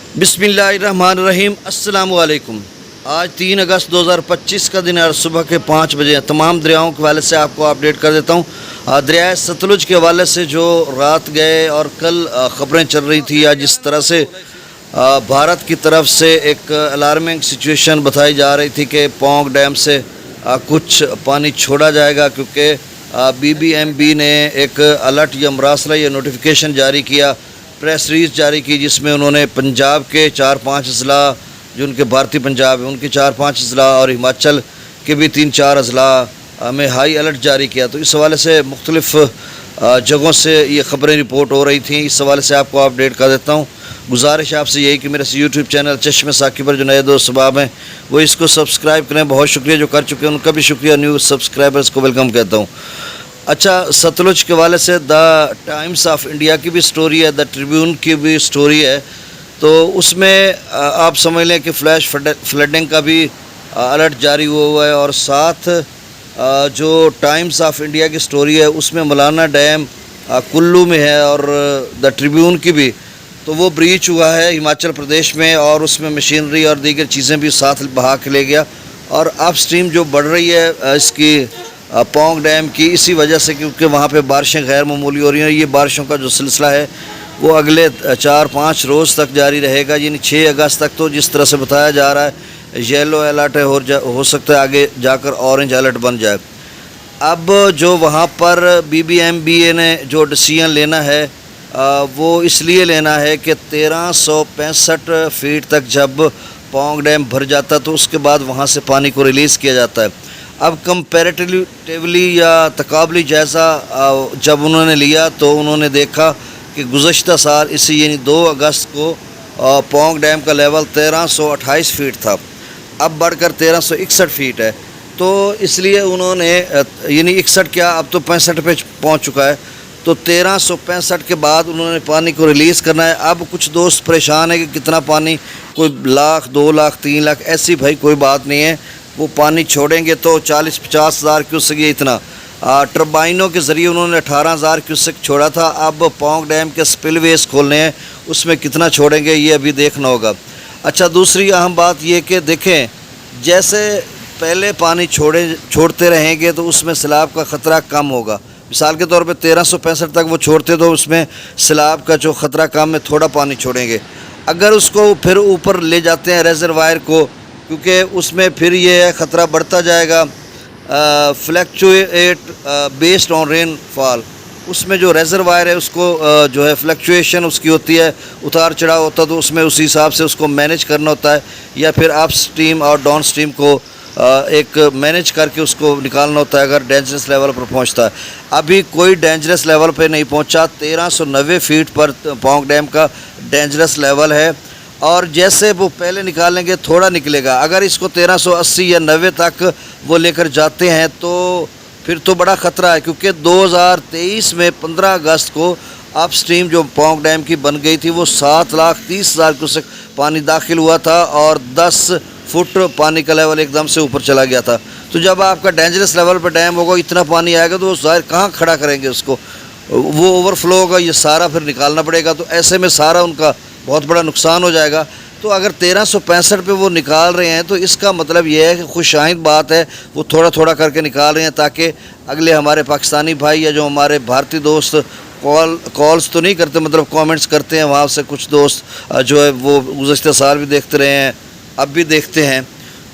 बिस्मिल्लाहिर्रहमानिर्रहीम। अस्सलामु अलैकुम। आज 3 अगस्त 2025 का दिन है और सुबह के 5 बजे हैं। तमाम दरियाओं के हवाले से आपको अपडेट कर देता हूँ। दरिया सतलुज के हवाले से जो रात गए और कल ख़बरें चल रही थी, आज जिस तरह से भारत की तरफ से एक अलार्मिंग सिचुएशन बताई जा रही थी कि पोंग डैम से कुछ पानी छोड़ा जाएगा, क्योंकि BBMB ने एक अलर्ट या मरासला या नोटिफिकेशन जारी किया, प्रेस रिलीज जारी की, जिसमें उन्होंने पंजाब के 4-5 अजला जो उनके भारतीय पंजाब है उनके 4-5 अजला और हिमाचल के भी 3-4 अजला में हाई अलर्ट जारी किया। तो इस हवाले से मुख्तलिफ़ जगहों से ये ख़बरें रिपोर्ट हो रही थी। इस हवाले से आपको अपडेट कर देता हूँ। गुजारिश आपसे यही कि मेरे यूट्यूब चैनल चश्मे साकी पर जो नए दोस्त सबाब हैं वो इसको सब्सक्राइब करें। बहुत शुक्रिया जो कर चुके हैं उनका भी शुक्रिया, न्यू सब्सक्राइबर्स को वेलकम कहता हूँ। अच्छा, सतलुज के वाले से द टाइम्स ऑफ इंडिया की भी स्टोरी है, द ट्रिब्यून की भी स्टोरी है। तो उसमें आप समझ लें कि फ्लैश फ्लडिंग का भी अलर्ट जारी हुआ है, और साथ जो टाइम्स ऑफ इंडिया की स्टोरी है उसमें मौलाना डैम कुल्लू में है, और द ट्रिब्यून की भी तो वो ब्रीच हुआ है हिमाचल प्रदेश में, और उसमें मशीनरी और दीगर चीज़ें भी साथ बहा के ले गया। और अप स्ट्रीम जो बढ़ रही है इसकी पोंग डैम की, इसी वजह से क्योंकि वहाँ पे बारिशें गैर मामूली हो रही हैं। ये बारिशों का जो सिलसिला है वो अगले 4-5 रोज़ तक जारी रहेगा, यानी 6 अगस्त तक। तो जिस तरह से बताया जा रहा है येलो अलर्ट है, हो सकता है आगे जाकर ऑरेंज अलर्ट बन जाए। अब जो वहाँ पर BBMB ने जो डिसीजन लेना है वो इसलिए लेना है कि 1365 फीट तक जब पोंग डैम भर जाता है तो उसके बाद वहाँ से पानी को रिलीज़ किया जाता है। अब कंपैरेटिवली या तकाबली जायज़ा जब उन्होंने लिया तो उन्होंने देखा कि गुज़श्ता साल इसी यानी 2 अगस्त को पोंग डैम का लेवल 1328 फीट था, अब बढ़कर 1361 फीट है। तो इसलिए उन्होंने यानी 61 क्या, अब तो 65 पे पहुंच चुका है। तो 1365 के बाद उन्होंने पानी को रिलीज़ करना है। अब कुछ दोस्त परेशान है कि कितना पानी, कोई लाख, 2 लाख, 3 लाख, ऐसी भाई कोई बात नहीं है। वो पानी छोड़ेंगे तो 40-50 हज़ार क्यूसेक, ये इतना टर्बाइनों के ज़रिए उन्होंने 18,000 क्यूसेक छोड़ा था। अब पोंग डैम के स्पिलवेज खोलने हैं, उसमें कितना छोड़ेंगे ये अभी देखना होगा। अच्छा, दूसरी अहम बात ये कि देखें, जैसे पहले पानी छोड़ते रहेंगे तो उसमें सैलाब का ख़तरा कम होगा। मिसाल के तौर पे 1365 तक वो छोड़ते तो उसमें सैलाब का जो ख़तरा कम है, थोड़ा पानी छोड़ेंगे। अगर उसको फिर ऊपर ले जाते हैं रिजर्वायर को, क्योंकि उसमें फिर ये है ख़तरा बढ़ता जाएगा। फ्लैक्चुएट बेस्ड ऑन रेनफॉल, उसमें जो रिजर्वायर है उसको जो है फ्लैक्चुएशन उसकी होती है, उतार चढ़ाव होता है, तो उसमें उसी हिसाब से उसको मैनेज करना होता है, या फिर अप स्ट्रीम और डाउन स्ट्रीम को एक मैनेज करके उसको निकालना होता है अगर डेंजरस लेवल पर पहुंचता है। अभी कोई डेंजरस लेवल पे नहीं पहुंचा, 1390 फीट पर पोंग डैम का डेंजरस लेवल है, और जैसे वो पहले निकालेंगे थोड़ा निकलेगा। अगर इसको 1380 या 90 तक वो लेकर जाते हैं तो फिर तो बड़ा ख़तरा है, क्योंकि 2023 में 15 अगस्त को अप स्ट्रीम जो पोंग डैम की बन गई थी वो 7,30,000 क्यूसेक पानी दाखिल हुआ था, और 10 फुट पानी का लेवल एकदम से ऊपर चला गया था। तो जब आपका डेंजरस लेवल पर डैम होगा, इतना पानी आएगा तो वो ज़ाहिर कहाँ खड़ा करेंगे उसको, वो ओवरफ्लो होगा, ये सारा फिर निकालना पड़ेगा। तो ऐसे में सारा उनका बहुत बड़ा नुकसान हो जाएगा। तो अगर 1365 पे वो निकाल रहे हैं तो इसका मतलब ये है कि खुशाइंद बात है, वो थोड़ा थोड़ा करके निकाल रहे हैं, ताकि अगले हमारे पाकिस्तानी भाई या जो हमारे भारतीय दोस्त कॉल्स तो नहीं करते, मतलब कमेंट्स करते हैं, वहाँ से कुछ दोस्त जो है वो गुज़श्ता साल भी देखते रहे हैं, अब भी देखते हैं,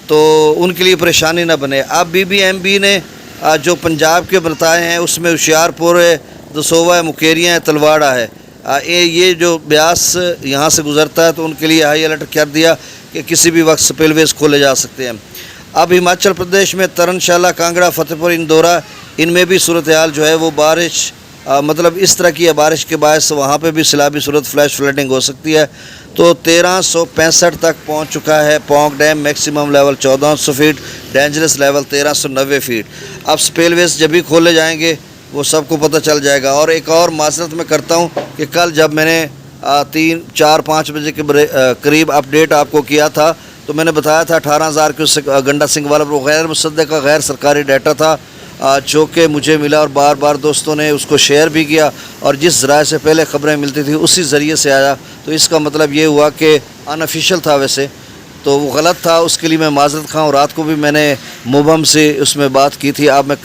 तो उनके लिए परेशानी ना बने। अब BBMB ने जो पंजाब के बताए हैं उसमें होशियारपुर है, दसोवा है, मुकेरियाँ है, तलवाड़ा है, ये जो ब्यास यहाँ से गुज़रता है, तो उनके लिए हाई अलर्ट कर दिया कि किसी भी वक्त स्पिलवेज खोले जा सकते हैं। अब हिमाचल प्रदेश में तरनशाला, कांगड़ा, फतेहपुर, इंदौरा, इनमें भी सूरत हाल जो है वो बारिश मतलब इस तरह की है, बारिश के बायस वहाँ पे भी सैलाबी सूरत, फ्लैश फ्लडिंग हो सकती है। तो 1365 तक पहुँच चुका है Pong dam, maximum level 1400 feet, dangerous level 1390 feet. अब स्पिलवेज जब भी खोले जाएंगे वो सबको पता चल जाएगा। और एक और माजरत मैं करता हूँ कि कल जब मैंने 3-4-5 बजे के करीब अपडेट आपको किया था तो मैंने बताया था 18,000 क्यूसेक गंडा सिंह वाला, वो गैर मुसद्दक़ का गैर सरकारी डाटा था जो कि मुझे मिला, और बार बार दोस्तों ने उसको शेयर भी किया, और जिस ज़राए से पहले ख़बरें मिलती थी उसी ज़रिए से आया। तो इसका मतलब ये हुआ कि अनऑफिशियल था वैसे, तो वो गलत था, उसके लिए मैं माज़रत खाऊँ। रात को भी मैंने मुबम से उसमें बात की थी। अब मैं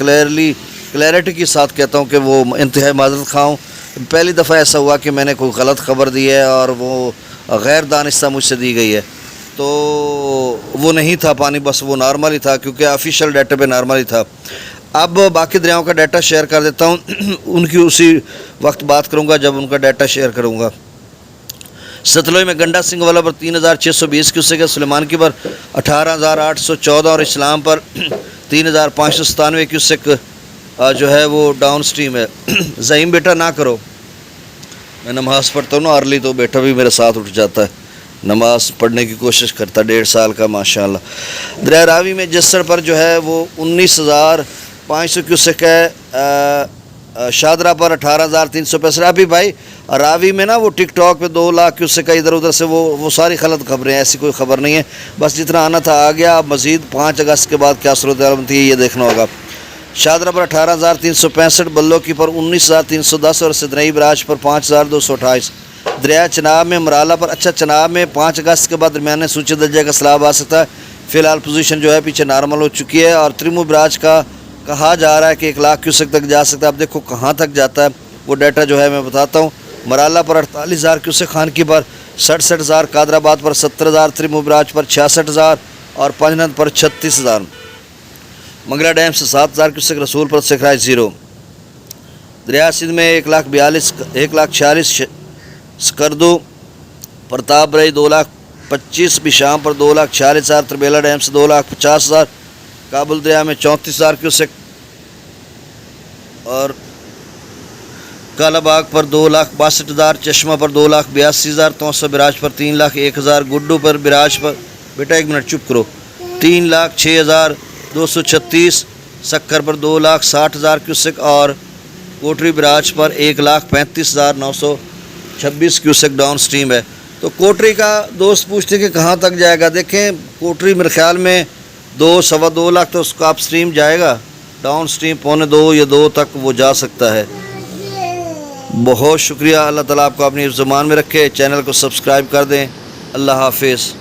क्लैरिटी के साथ कहता हूँ कि वो इंतहाई माज़रत खाऊँ। पहली दफ़ा ऐसा हुआ कि मैंने कोई गलत ख़बर दी है और वो गैर दानिस्ता मुझसे दी गई है, तो वो नहीं था पानी, बस वो नॉर्मल ही था, क्योंकि ऑफिशियल डाटा पे नॉर्मल ही था। अब बाकी दरियाओं का डाटा शेयर कर देता हूँ उनकी उसी वक्त बात करूँगा जब उनका डाटा शेयर करूँगा। सतलुज में गंडा सिंह वाला पर 3620 क्यूसेक है, सुलेमान की पर 18814 और इस्लाम पर 3597 क्यूसेक जो है वो डाउन स्ट्रीम है। ज़हीम बेटा ना करो, मैं नमाज़ पढ़ता हूँ ना अर्ली, तो बेटा भी मेरे साथ उठ जाता है, नमाज़ पढ़ने की कोशिश करता, 1.5 साल का माशाल्लाह। दरिया रावी में जस्सर पर जो है वो 19,500 क्यूसेक है, शादरा पर 18,365। अभी भाई रावी में ना वो टिकटॉक पे 2 लाख क्यूसेक का इधर उधर से वो सारी गलत खबरें हैं, ऐसी कोई ख़बर नहीं है, बस जितना आना था आ गया। अब मज़ीद 5 अगस्त के बाद क्या सूरत हाल बनती है ये देखना होगा। शादरा पर 18,365, बल्लो की पर 19,310 और सिदनई बराज पर 5,228। दरिया चनाब में मराला पर, अच्छा चनाब में 5 अगस्त के बाद दरमियाने सूची दर्जे का सैलाब आ सकता है। फ़िलहाल पोजीशन जो है पीछे नॉर्मल हो चुकी है और त्रिमू बराज का कहा जा रहा है कि 1 लाख क्यूसेक तक जा सकता है। अब देखो कहाँ तक जाता है, वो डाटा जो है मैं बताता हूँ। मराला पर 48,000 क्यूसेक, खान की पर 67,000, कादराबाद पर 70,000, त्रिमू बराज पर 66,000 और पंजनद पर 36,000। मंगला डैम से 7,000 क्यूसेक, रसूल पर सिखराज 0। दरिया सिंध में 1,46,000, स्कर्दू प्रताप रही 2,25,000, बिशाम पर 2,46,000, तरबेला डैम से 2,50,000, काबुल दरिया में 34,000 क्यूसेक और कालाबाग पर 2,62,000, चश्मा पर 2,82,000, तौसा बिराज पर 3,01,000, गुड्डू पर बिराज पर, बेटा 1 मिनट चुप करो, 3,06,236, सक्कर पर 2,60,000 क्यूसेक और कोटरी बिराज पर 1,35,926 क्यूसेक डाउन स्ट्रीम है। तो कोटरी का दोस्त पूछते कि कहाँ तक जाएगा, देखें कोटरी मेरे ख्याल में 2-2.25 लाख तो उसका अप स्ट्रीम जाएगा, डाउन स्ट्रीम 1.25 या 2 तक वो जा सकता है। बहुत शुक्रिया, अल्लाह ताला आपको अपनी ज़ुबान में रखे। चैनल को सब्सक्राइब कर दें। अल्लाह हाफिज़।